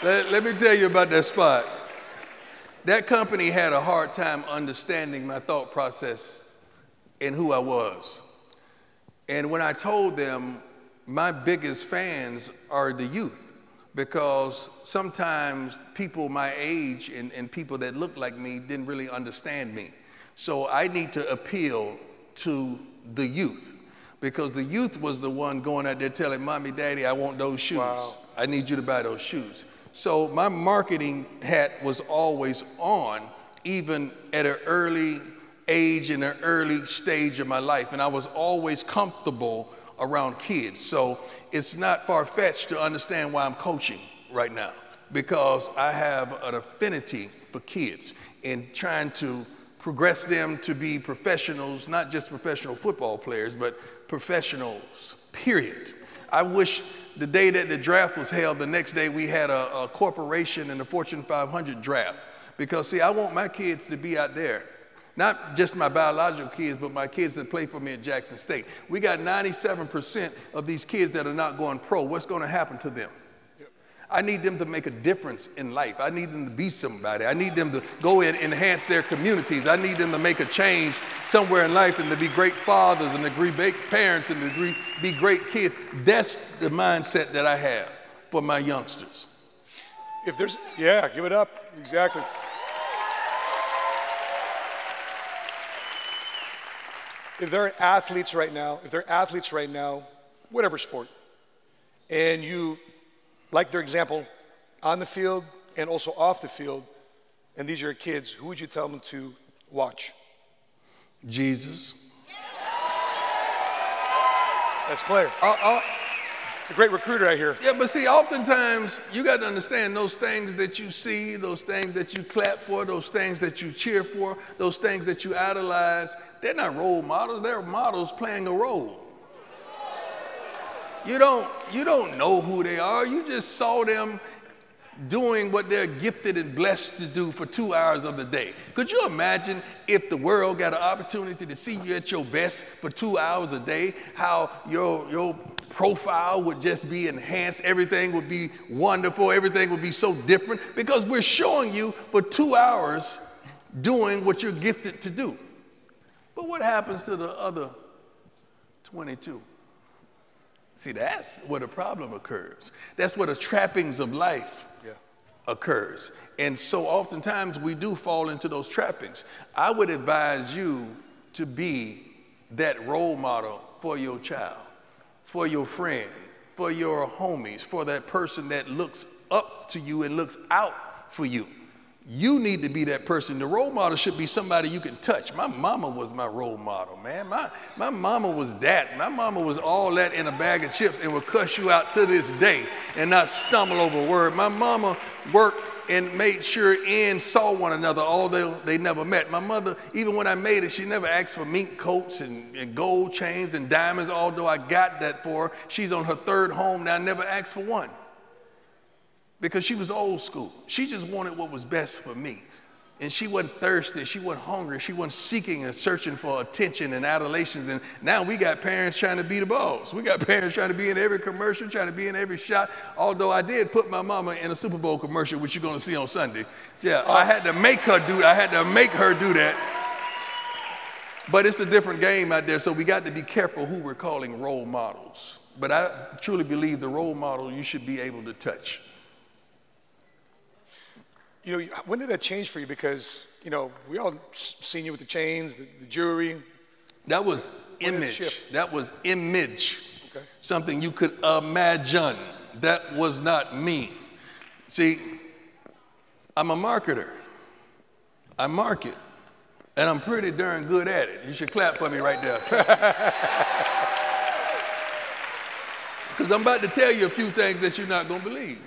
Let me tell you about that spot. That company had a hard time understanding my thought process and who I was. And when I told them my biggest fans are the youth, because sometimes people my age and people that look like me didn't really understand me. So I need to appeal to the youth, because the youth was the one going out there telling mommy, daddy, I want those shoes. Wow. I need you to buy those shoes. So my marketing hat was always on, even at an early age, in an early stage of my life. And I was always comfortable around kids. So it's not far-fetched to understand why I'm coaching right now, because I have an affinity for kids and trying to progress them to be professionals, not just professional football players, but professionals, period. I wish the day that the draft was held, the next day we had a corporation in the Fortune 500 draft. Because see, I want my kids to be out there. Not just my biological kids, but my kids that play for me at Jackson State. We got 97% of these kids that are not going pro. What's going to happen to them? Yep. I need them to make a difference in life. I need them to be somebody. I need them to go and enhance their communities. I need them to make a change somewhere in life and to be great fathers and to be great parents and to be great kids. That's the mindset that I have for my youngsters. If there's, yeah, give it up. Exactly. If there are athletes right now, whatever sport, and you like their example on the field and also off the field, and these are your kids, who would you tell them to watch? Jesus. That's player. A great recruiter, I hear. Yeah, but see, oftentimes you got to understand those things that you see, those things that you clap for, those things that you cheer for, those things that you idolize, they're not role models, they're models playing a role. You don't know who they are, you just saw them doing what they're gifted and blessed to do for 2 hours of the day. Could you imagine if the world got an opportunity to see you at your best for 2 hours a day, how your profile would just be enhanced, everything would be wonderful, everything would be so different, because we're showing you for 2 hours doing what you're gifted to do. But what happens to the other 22? See, that's where the problem occurs. That's where the trappings of life occurs. And so oftentimes we do fall into those trappings. I would advise you to be that role model for your child, for your friend, for your homies, for that person that looks up to you and looks out for you. You need to be that person. The role model should be somebody you can touch. My mama was my role model, man. My mama was that. My mama was all that in a bag of chips and would cuss you out to this day and not stumble over a word. My mama worked and made sure ends saw one another, although they never met. My mother, even when I made it, she never asked for mink coats and gold chains and diamonds, although I got that for her. She's on her third home now, never asked for one. Because she was old school. She just wanted what was best for me. And she wasn't thirsty, she wasn't hungry, she wasn't seeking and searching for attention and adulations. And now we got parents trying to be the boss. We got parents trying to be in every commercial, trying to be in every shot. Although I did put my mama in a Super Bowl commercial, which you're gonna see on Sunday. Yeah, awesome. I had to make her do that. But it's a different game out there, so we got to be careful who we're calling role models. But I truly believe the role model you should be able to touch. You know, when did that change for you? Because, you know, we all seen you with the chains, the jewelry. That was image. That was image. Okay. Something you could imagine. That was not me. See, I'm a marketer. I market. And I'm pretty darn good at it. You should clap for me right there. Because I'm about to tell you a few things that you're not going to believe.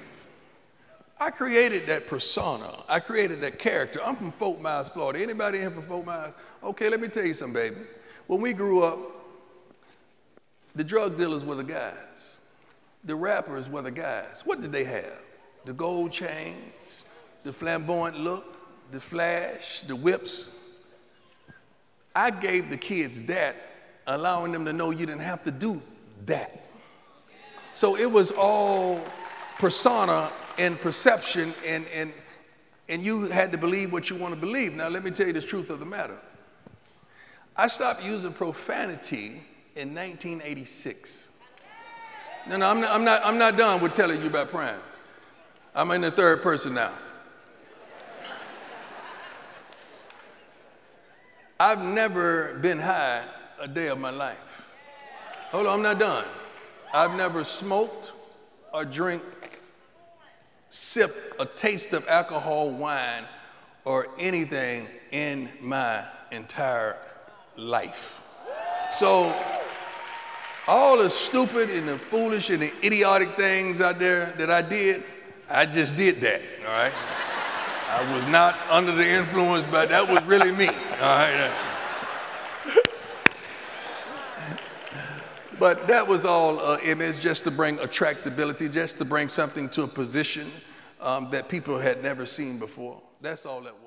I created that persona. I created that character. I'm from Fort Myers, Florida. Anybody in from Fort Myers? Okay, let me tell you something, baby. When we grew up, the drug dealers were the guys. The rappers were the guys. What did they have? The gold chains, the flamboyant look, the flash, the whips. I gave the kids that, allowing them to know you didn't have to do that. So it was all persona and perception, and you had to believe what you want to believe. Now, let me tell you the truth of the matter. I stopped using profanity in 1986. No, I'm not done with telling you about praying. I'm in the third person now. I've never been high a day of my life. Hold on, I'm not done. I've never smoked or sipped a taste of alcohol, wine, or anything in my entire life. So all the stupid and the foolish and the idiotic things out there that I did, I just did that, all right? I was not under the influence, but that was really me, all right? But that was all image, just to bring attractability, just to bring something to a position that people had never seen before. That's all that was.